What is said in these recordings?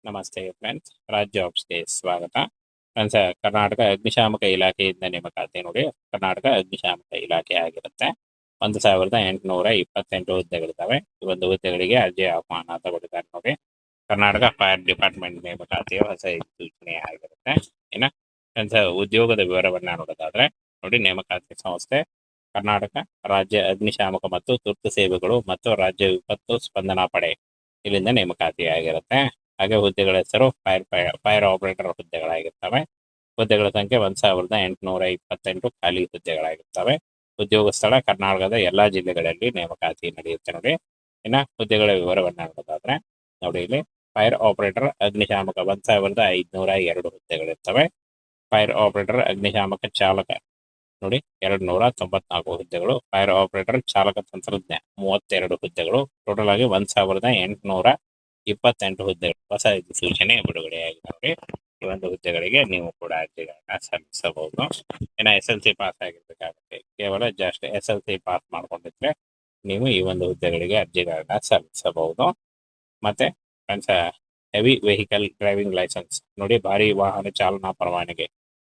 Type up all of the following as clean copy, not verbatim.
ನಮಸ್ತೆ ಫ್ರೆಂಡ್ಸ್, ರಾಜ್ ಜಾಬ್ಸ್ಗೆ ಸ್ವಾಗತ. ಫ್ರೆಂಡ್ಸ್, ಕರ್ನಾಟಕ ಅಗ್ನಿಶಾಮಕ ಇಲಾಖೆಯಿಂದ ನೇಮಕಾತಿ ನೋಡಿ. ಕರ್ನಾಟಕ ಅಗ್ನಿಶಾಮಕ ಇಲಾಖೆ ಆಗಿರುತ್ತೆ. 1828 ಹುದ್ದೆಗಳಿದ್ದಾವೆ. ಈ ಒಂದು ಹುದ್ದೆಗಳಿಗೆ ಅರ್ಜಿ ಆಹ್ವಾನ ತಗೊಂಡಿದ್ದಾರೆ ನೋಡಿ. ಕರ್ನಾಟಕ ಫೈರ್ ಡಿಪಾರ್ಟ್ಮೆಂಟ್ ನೇಮಕಾತಿಯ ಹೊಸ ಸೂಚನೆ ಆಗಿರುತ್ತೆ. ಇನ್ನ ಫ್ರೆಂಡ್ಸ್, ಉದ್ಯೋಗದ ವಿವರವನ್ನ ನೋಡೋದಾದ್ರೆ ನೋಡಿ, ನೇಮಕಾತಿ ಸಂಸ್ಥೆ ಕರ್ನಾಟಕ ರಾಜ್ಯ ಅಗ್ನಿಶಾಮಕ ಮತ್ತು ತುರ್ತು ಸೇವೆಗಳು ಮತ್ತು ರಾಜ್ಯ ವಿಪತ್ತು ಸ್ಪಂದನಾ ಪಡೆ ಇಲ್ಲಿಂದ ನೇಮಕಾತಿ ಆಗಿರುತ್ತೆ. ಹಾಗೆ ಹುದ್ದೆಗಳ ಹೆಸರು ಫೈರ್ ಆಪರೇಟರ್ ಹುದ್ದೆಗಳಾಗಿರ್ತವೆ. ಹುದ್ದೆಗಳ ಸಂಖ್ಯೆ 1828 ಖಾಲಿ ಹುದ್ದೆಗಳಾಗಿರ್ತವೆ. ಉದ್ಯೋಗ ಸ್ಥಳ ಕರ್ನಾಟಕದ ಎಲ್ಲಾ ಜಿಲ್ಲೆಗಳಲ್ಲಿ ನೇಮಕಾತಿ ನಡೆಯುತ್ತೆ ನೋಡಿ. ಇನ್ನ ಹುದ್ದೆಗಳ ವಿವರವನ್ನ ನೋಡೋದಾದ್ರೆ ನೋಡಿ, ಇಲ್ಲಿ ಫೈರ್ ಆಪರೇಟರ್ ಅಗ್ನಿಶಾಮಕ 1502 ಹುದ್ದೆಗಳಿರ್ತವೆ. ಫೈರ್ ಆಪರೇಟರ್ ಅಗ್ನಿಶಾಮಕ ಚಾಲಕ ನೋಡಿ 294 ಹುದ್ದೆಗಳು. ಫೈರ್ ಆಪರೇಟರ್ ಚಾಲಕ ತಂತ್ರಜ್ಞ 32 ಹುದ್ದೆಗಳು. ಟೋಟಲ್ ಆಗಿ 1828 ಹುದ್ದೆಗಳು. ಹೊಸ ಸೂಚನೆ ಬಿಡುಗಡೆಯಾಗಿದೆ ನೋಡಿ. ಈ ಒಂದು ಹುದ್ದೆಗಳಿಗೆ ನೀವು ಕೂಡ ಅರ್ಜಿಗಳನ್ನ ಸಲ್ಲಿಸಬಹುದು. SLC ಪಾಸ್ ಆಗಿರ್ಬೇಕಾಗುತ್ತೆ. ಕೇವಲ ಜಸ್ಟ್ SLC ಪಾಸ್ ಮಾಡ್ಕೊಂಡಿದ್ರೆ ನೀವು ಈ ಒಂದು ಹುದ್ದೆಗಳಿಗೆ ಅರ್ಜಿಗಳನ್ನ ಸಲ್ಲಿಸಬಹುದು. ಮತ್ತೆ ಹೆವಿ ವೆಹಿಕಲ್ ಡ್ರೈವಿಂಗ್ ಲೈಸೆನ್ಸ್ ನೋಡಿ, ಭಾರಿ ವಾಹನ ಚಾಲನಾ ಪರವಾನಗಿ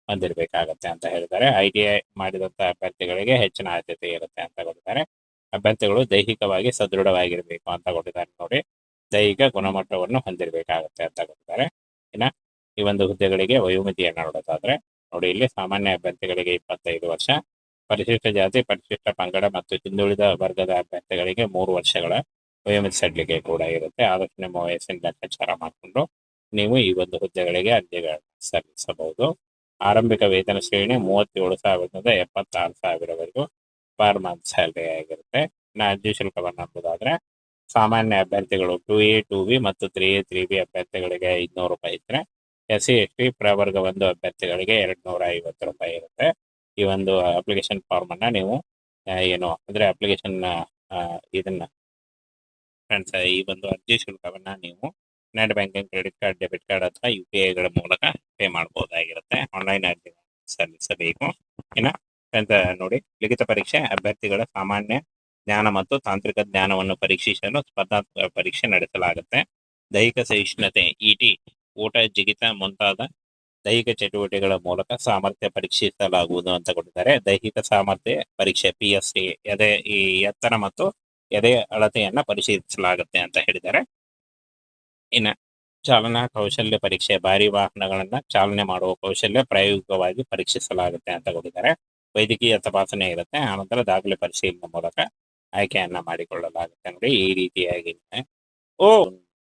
ಹೊಂದಿರಬೇಕಾಗತ್ತೆ ಅಂತ ಹೇಳಿದ್ದಾರೆ. ITI ಮಾಡಿದಂತ ಅಭ್ಯರ್ಥಿಗಳಿಗೆ ಹೆಚ್ಚಿನ ಆದ್ಯತೆ ಇರುತ್ತೆ ಅಂತ ಕೊಟ್ಟಿದ್ದಾರೆ. ಅಭ್ಯರ್ಥಿಗಳು ದೈಹಿಕವಾಗಿ ಸದೃಢವಾಗಿರ್ಬೇಕು ಅಂತ ಕೊಟ್ಟಿದ್ದಾರೆ ನೋಡಿ. ದೈಹಿಕ ಗುಣಮಟ್ಟವನ್ನು ಹೊಂದಿರಬೇಕಾಗುತ್ತೆ ಅಂತ ಕೊಟ್ಟಿದ್ದಾರೆ. ಇನ್ನ ಈ ಒಂದು ಹುದ್ದೆಗಳಿಗೆ ವಯೋಮಿತಿಯನ್ನು ನೋಡೋದಾದ್ರೆ ನೋಡಿ, ಇಲ್ಲಿ ಸಾಮಾನ್ಯ ಅಭ್ಯರ್ಥಿಗಳಿಗೆ 25 ವರ್ಷ, ಪರಿಶಿಷ್ಟ ಜಾತಿ, ಪರಿಶಿಷ್ಟ ಪಂಗಡ ಮತ್ತು ಹಿಂದುಳಿದ ವರ್ಗದ ಅಭ್ಯರ್ಥಿಗಳಿಗೆ 3 ವರ್ಷಗಳ ವಯೋಮಿತಿ ಸಡಿಲಿಕೆ ಕೂಡ ಇರುತ್ತೆ. ಆದಷ್ಟು ನಿಮ್ಮ ವಯಸ್ಸಿನ ಲೆಕ್ಕಾಚಾರ ಮಾಡಿಕೊಂಡು ನೀವು ಈ ಒಂದು ಹುದ್ದೆಗಳಿಗೆ ಅರ್ಜಿಗಳನ್ನು ಸಲ್ಲಿಸಬಹುದು. ಆರಂಭಿಕ ವೇತನ ಶ್ರೇಣಿ 37,000ದಿಂದ 76,000ವರೆಗೂ ಪರ್ ಮಂತ್ ಸ್ಯಾಲರಿ ಆಗಿರುತ್ತೆ. ಇನ್ನು ಅರ್ಜಿ ಶುಲ್ಕವನ್ನು ನೋಡೋದಾದ್ರೆ ಸಾಮಾನ್ಯ ಅಭ್ಯರ್ಥಿಗಳು 2A 2B ಮತ್ತು 3A 3B ಅಭ್ಯರ್ಥಿಗಳಿಗೆ 500 ರೂಪಾಯಿ ಇದ್ರೆ, SC ST ಪ್ರವರ್ಗ 1 ಅಭ್ಯರ್ಥಿಗಳಿಗೆ 250 ರೂಪಾಯಿ ಇರುತ್ತೆ. ಈ ಒಂದು ಅಪ್ಲಿಕೇಶನ್ ಫಾರ್ಮ್ ಅನ್ನ ನೀವು ಏನು ಅಂದ್ರೆ ಅಪ್ಲಿಕೇಶನ್ ಇದನ್ನ ಫ್ರೆಂಡ್ಸ್, ಈ ಒಂದು ಅರ್ಜಿ ಶುಲ್ಕವನ್ನ ನೀವು net banking, credit card, debit card ಅಥವಾ UPI ಗಳ ಮೂಲಕ ಪೇ ಮಾಡಬಹುದಾಗಿರುತ್ತೆ. ಆನ್ಲೈನ್ ಅರ್ಜಿ ಸಲ್ಲಿಸಬೇಕು. ಇನ್ನ ನೋಡಿ, ಲಿಖಿತ ಪರೀಕ್ಷೆ ಅಭ್ಯರ್ಥಿಗಳ ಸಾಮಾನ್ಯ ಜ್ಞಾನ ಮತ್ತು ತಾಂತ್ರಿಕ ಜ್ಞಾನವನ್ನು ಪರೀಕ್ಷಿಸಲು ಸ್ಪರ್ಧಾತ್ಮಕ ಪರೀಕ್ಷೆ ನಡೆಸಲಾಗುತ್ತೆ. ದೈಹಿಕ ಸಹಿಷ್ಣುತೆ ET, ಊಟ, ಜಿಗಿತ ಮುಂತಾದ ದೈಹಿಕ ಚಟುವಟಿಕೆಗಳ ಮೂಲಕ ಸಾಮರ್ಥ್ಯ ಪರೀಕ್ಷಿಸಲಾಗುವುದು ಅಂತ ಕೊಟ್ಟಿದ್ದಾರೆ. ದೈಹಿಕ ಸಾಮರ್ಥ್ಯ ಪರೀಕ್ಷೆ PST, ಈ ಎತ್ತರ ಮತ್ತು ಎದೆ ಅಳತೆಯನ್ನ ಪರಿಶೀಲಿಸಲಾಗುತ್ತೆ ಅಂತ ಹೇಳಿದ್ದಾರೆ. ಇನ್ನು ಚಾಲನಾ ಕೌಶಲ್ಯ ಪರೀಕ್ಷೆ, ಭಾರಿ ವಾಹನಗಳನ್ನ ಚಾಲನೆ ಮಾಡುವ ಕೌಶಲ್ಯ ಪ್ರಾಯೋಗಿಕವಾಗಿ ಪರೀಕ್ಷಿಸಲಾಗುತ್ತೆ ಅಂತ ಕೊಟ್ಟಿದ್ದಾರೆ. ವೈದ್ಯಕೀಯ ತಪಾಸಣೆ ಇರುತ್ತೆ. ಆನಂತರ ದಾಖಲೆ ಪರಿಶೀಲನೆ ಮೂಲಕ ಆಯ್ಕೆಯನ್ನ ಮಾಡಿಕೊಳ್ಳಲಾಗುತ್ತೆ ನೋಡಿ. ಈ ರೀತಿಯಾಗಿ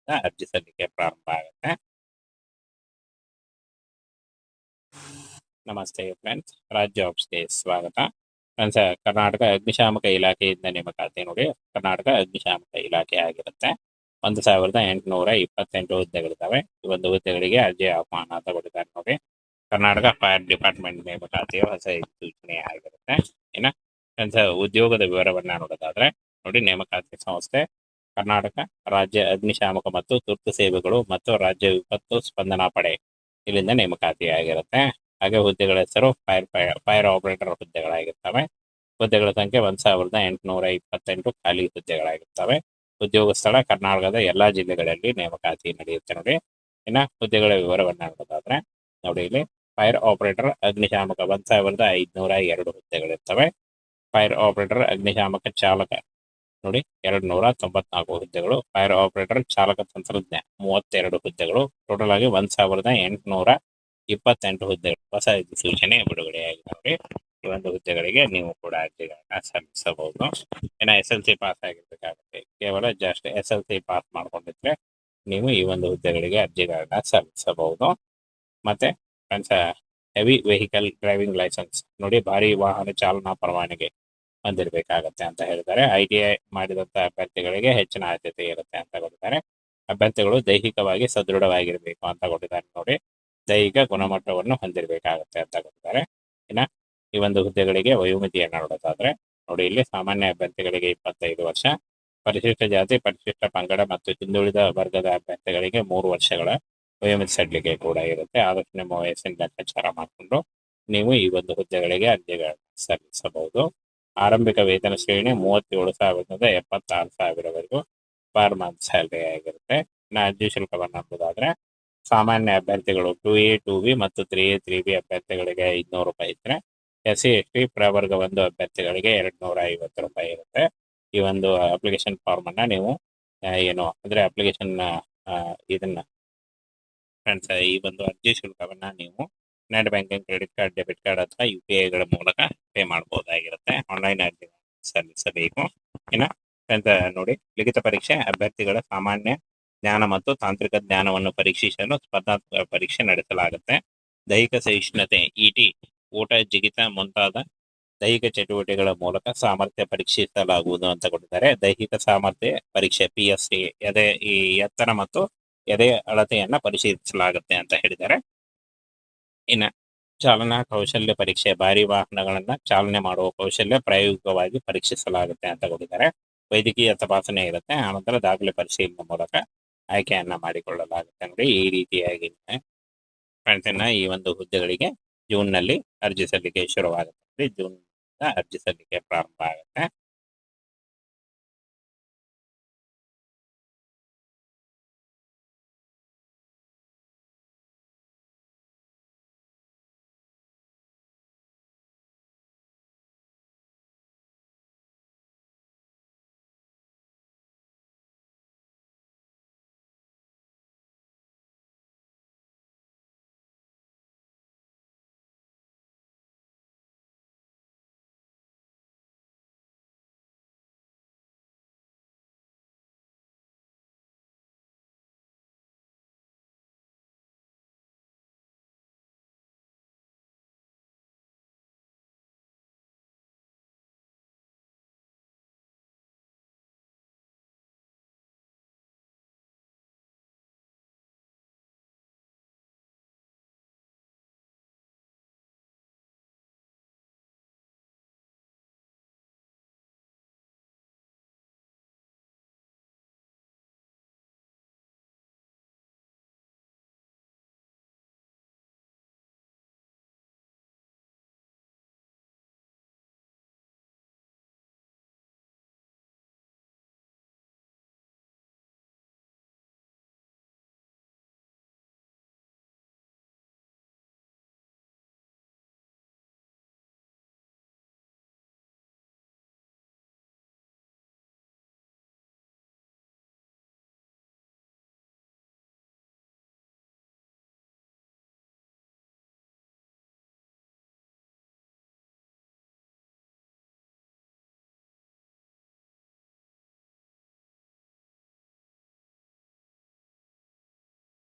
ಅರ್ಜಿ ಸಲ್ಲಿಕೆ ಪ್ರಾರಂಭ ಆಗುತ್ತೆ. ನಮಸ್ತೆ ಫ್ರೆಂಡ್ಸ್, ರಾಜ್ ಜಾಬ್ಸ್ಗೆ ಸ್ವಾಗತ. ಫ್ರೆಂಡ್ಸ್, ಕರ್ನಾಟಕ ಅಗ್ನಿಶಾಮಕ ಇಲಾಖೆಯಿಂದ ನೇಮಕಾತಿ ನೋಡಿ. ಕರ್ನಾಟಕ ಅಗ್ನಿಶಾಮಕ ಇಲಾಖೆ ಆಗಿರುತ್ತೆ. 1828 ಹುದ್ದೆಗಳಿದ್ದಾವೆ. ಈ ಒಂದು ಹುದ್ದೆಗಳಿಗೆ ಅರ್ಜಿ ಆಹ್ವಾನ ತಗೊಂಡಿದ್ದಾರೆ ನೋಡಿ. ಕರ್ನಾಟಕ ಫೈರ್ ಡಿಪಾರ್ಟ್ಮೆಂಟ್ ನೇಮಕಾತಿಯ ಹೊಸ ಸೂಚನೆ ಆಗಿರುತ್ತೆ. ಇನ್ನ ಉದ್ಯೋಗದ ವಿವರವನ್ನ ನೋಡೋದಾದ್ರೆ ನೋಡಿ, ನೇಮಕಾತಿ ಸಂಸ್ಥೆ ಕರ್ನಾಟಕ ರಾಜ್ಯ ಅಗ್ನಿಶಾಮಕ ಮತ್ತು ತುರ್ತು ಸೇವೆಗಳು ಮತ್ತು ರಾಜ್ಯ ವಿಪತ್ತು ಸ್ಪಂದನಾ ಪಡೆ ಇಲ್ಲಿಂದ ನೇಮಕಾತಿ ಆಗಿರುತ್ತೆ. ಹಾಗೆ ಹುದ್ದೆಗಳ ಹೆಸರು ಫೈರ್ ಆಪರೇಟರ್ ಹುದ್ದೆಗಳಾಗಿರ್ತವೆ. ಹುದ್ದೆಗಳ ಸಂಖ್ಯೆ 1828 ಖಾಲಿ ಹುದ್ದೆಗಳಾಗಿರ್ತವೆ. ಉದ್ಯೋಗ ಸ್ಥಳ ಕರ್ನಾಟಕದ ಎಲ್ಲಾ ಜಿಲ್ಲೆಗಳಲ್ಲಿ ನೇಮಕಾತಿ ನಡೆಯುತ್ತೆ ನೋಡಿ. ಇನ್ನ ಹುದ್ದೆಗಳ ವಿವರವನ್ನ ನೋಡೋದಾದ್ರೆ ನೋಡಿ, ಇಲ್ಲಿ ಫೈರ್ ಆಪರೇಟರ್ ಅಗ್ನಿಶಾಮಕ 1502 ಹುದ್ದೆಗಳಿರ್ತವೆ. ಫೈರ್ ಆಪರೇಟರ್ ಅಗ್ನಿಶಾಮಕ ಚಾಲಕ ನೋಡಿ 294 ಹುದ್ದೆಗಳು. ಫೈರ್ ಆಪರೇಟರ್ ಚಾಲಕ ತಂತ್ರಜ್ಞ 32 ಹುದ್ದೆಗಳು. ಟೋಟಲ್ ಆಗಿ 1828 ಹುದ್ದೆಗಳು. ಹೊಸ ಸೂಚನೆ ಬಿಡುಗಡೆಯಾಗಿದೆ ನೋಡಿ. ಈ ಒಂದು ಹುದ್ದೆಗಳಿಗೆ ನೀವು ಕೂಡ ಅರ್ಜಿಗಳನ್ನ ಸಲ್ಲಿಸಬಹುದು. SLC ಪಾಸ್ ಆಗಿರ್ಬೇಕಾಗುತ್ತೆ. ಕೇವಲ ಜಸ್ಟ್ SLC ಪಾಸ್ ಮಾಡ್ಕೊಂಡಿದ್ರೆ ನೀವು ಈ ಒಂದು ಹುದ್ದೆಗಳಿಗೆ ಅರ್ಜಿಗಳನ್ನ ಸಲ್ಲಿಸಬಹುದು. ಮತ್ತೆ ಹೆವಿ ವೆಹಿಕಲ್ ಡ್ರೈವಿಂಗ್ ಲೈಸೆನ್ಸ್ ನೋಡಿ, ಭಾರಿ ವಾಹನ ಚಾಲನಾ ಪರವಾನಗಿ ಹೊಂದಿರಬೇಕಾಗತ್ತೆ ಅಂತ ಹೇಳಿದ್ದಾರೆ. ITI ಮಾಡಿದಂತ ಅಭ್ಯರ್ಥಿಗಳಿಗೆ ಹೆಚ್ಚಿನ ಆದ್ಯತೆ ಇರುತ್ತೆ ಅಂತ ಕೊಟ್ಟಿದ್ದಾರೆ. ಅಭ್ಯರ್ಥಿಗಳು ದೈಹಿಕವಾಗಿ ಸದೃಢವಾಗಿರ್ಬೇಕು ಅಂತ ಕೊಟ್ಟಿದ್ದಾರೆ ನೋಡಿ. ದೈಹಿಕ ಗುಣಮಟ್ಟವನ್ನು ಹೊಂದಿರಬೇಕಾಗುತ್ತೆ ಅಂತ ಕೊಟ್ಟಿದ್ದಾರೆ. ಇನ್ನ ಈ ಒಂದು ಹುದ್ದೆಗಳಿಗೆ ವಯೋಮಿತಿಯನ್ನು ನೋಡೋದಾದ್ರೆ ನೋಡಿ, ಇಲ್ಲಿ ಸಾಮಾನ್ಯ ಅಭ್ಯರ್ಥಿಗಳಿಗೆ 25 ವರ್ಷ, ಪರಿಶಿಷ್ಟ ಜಾತಿ, ಪರಿಶಿಷ್ಟ ಪಂಗಡ ಮತ್ತು ಹಿಂದುಳಿದ ವರ್ಗದ ಅಭ್ಯರ್ಥಿಗಳಿಗೆ 3 ವರ್ಷಗಳ ವಯೋಮಿತಿ ಸಡಿಲಿಕೆ ಕೂಡ ಇರುತ್ತೆ. ಆದಷ್ಟು ನಿಮ್ಮ ವಯಸ್ಸಿನ ಲೆಕ್ಕಾಚಾರ ಮಾಡಿಕೊಂಡು ನೀವು ಈ ಒಂದು ಹುದ್ದೆಗಳಿಗೆ ಅರ್ಜಿಗಳನ್ನು ಸಲ್ಲಿಸಬಹುದು. ಆರಂಭಿಕ ವೇತನ ಶ್ರೇಣಿ 37,000ದಿಂದ 76,000ವರೆಗೂ ಪರ್ ಮಂತ್ ಸ್ಯಾಲರಿ ಆಗಿರುತ್ತೆ. ಇನ್ನು ಅರ್ಜಿ ಶುಲ್ಕವನ್ನು ನೋಡೋದಾದ್ರೆ ಸಾಮಾನ್ಯ ಅಭ್ಯರ್ಥಿಗಳು 2A 2B ಮತ್ತು 3A 3B ಅಭ್ಯರ್ಥಿಗಳಿಗೆ 500 ರೂಪಾಯಿ ಇದ್ರೆ SC ST ಪ್ರವರ್ಗ 1 ಅಭ್ಯರ್ಥಿಗಳಿಗೆ 250 ರೂಪಾಯಿ ಇರುತ್ತೆ. ಈ ಒಂದು ಅಪ್ಲಿಕೇಶನ್ ಫಾರ್ಮ್ ಅನ್ನ ನೀವು ಏನು ಅಂದ್ರೆ ಅಪ್ಲಿಕೇಶನ್ ಇದನ್ನ ಫ್ರೆಂಡ್ಸ್ ಈ ಒಂದು ಅರ್ಜಿ ಶುಲ್ಕವನ್ನ ನೀವು net banking, credit card, debit card ಅಥವಾ UPI ಮೂಲಕ ಪೇ ಮಾಡಬಹುದಾಗಿರುತ್ತೆ. ಆನ್ಲೈನ್ ಅರ್ಜಿ ಸಲ್ಲಿಸಬೇಕು. ಇನ್ನು ಫ್ರೆಂಡ್ಸ್ ನೋಡಿ, ಲಿಖಿತ ಪರೀಕ್ಷೆ ಅಭ್ಯರ್ಥಿಗಳ ಸಾಮಾನ್ಯ ಜ್ಞಾನ ಮತ್ತು ತಾಂತ್ರಿಕ ಜ್ಞಾನವನ್ನು ಪರೀಕ್ಷಿಸಲು ಸ್ಪರ್ಧಾತ್ಮಕ ಪರೀಕ್ಷೆ ನಡೆಸಲಾಗುತ್ತೆ. ದೈಹಿಕ ಸಹಿಷ್ಣುತೆ ET, ಊಟ, ಜಿಗಿತ ಮುಂತಾದ ದೈಹಿಕ ಚಟುವಟಿಕೆಗಳ ಮೂಲಕ ಸಾಮರ್ಥ್ಯ ಪರೀಕ್ಷಿಸಲಾಗುವುದು ಅಂತ ಕೊಟ್ಟಿದ್ದಾರೆ. ದೈಹಿಕ ಸಾಮರ್ಥ್ಯ ಪರೀಕ್ಷೆ PST, ಈ ಎತ್ತರ ಮತ್ತು ಎದೆ ಅಳತೆಯನ್ನ ಪರಿಶೀಲಿಸಲಾಗುತ್ತೆ ಅಂತ ಹೇಳಿದ್ದಾರೆ. ಇನ್ನು ಚಾಲನಾ ಕೌಶಲ್ಯ ಪರೀಕ್ಷೆ, ಭಾರಿ ವಾಹನಗಳನ್ನ ಚಾಲನೆ ಮಾಡುವ ಕೌಶಲ್ಯ ಪ್ರಾಯೋಗಿಕವಾಗಿ ಪರೀಕ್ಷಿಸಲಾಗುತ್ತೆ ಅಂತ ಕೊಟ್ಟಿದ್ದಾರೆ. ವೈದ್ಯಕೀಯ ತಪಾಸಣೆ ಇರುತ್ತೆ, ಆನಂತರ ದಾಖಲೆ ಪರಿಶೀಲನೆ ಮೂಲಕ ಆಯ್ಕೆಯನ್ನ ಮಾಡಿಕೊಳ್ಳಲಾಗುತ್ತೆ. ನೋಡಿ, ಈ ರೀತಿಯಾಗಿ ಫ್ರೆಂಡ್ಸ್ ಈ ಒಂದು ಹುದ್ದೆಗಳಿಗೆ ಜೂನ್ ನಲ್ಲಿ ಅರ್ಜಿ ಸಲ್ಲಿಕೆ ಶುರುವಾಗುತ್ತೆ. ಜೂನ್ ಅರ್ಜಿ ಸಲ್ಲಿಕೆ ಪ್ರಾರಂಭ ಆಗುತ್ತೆ.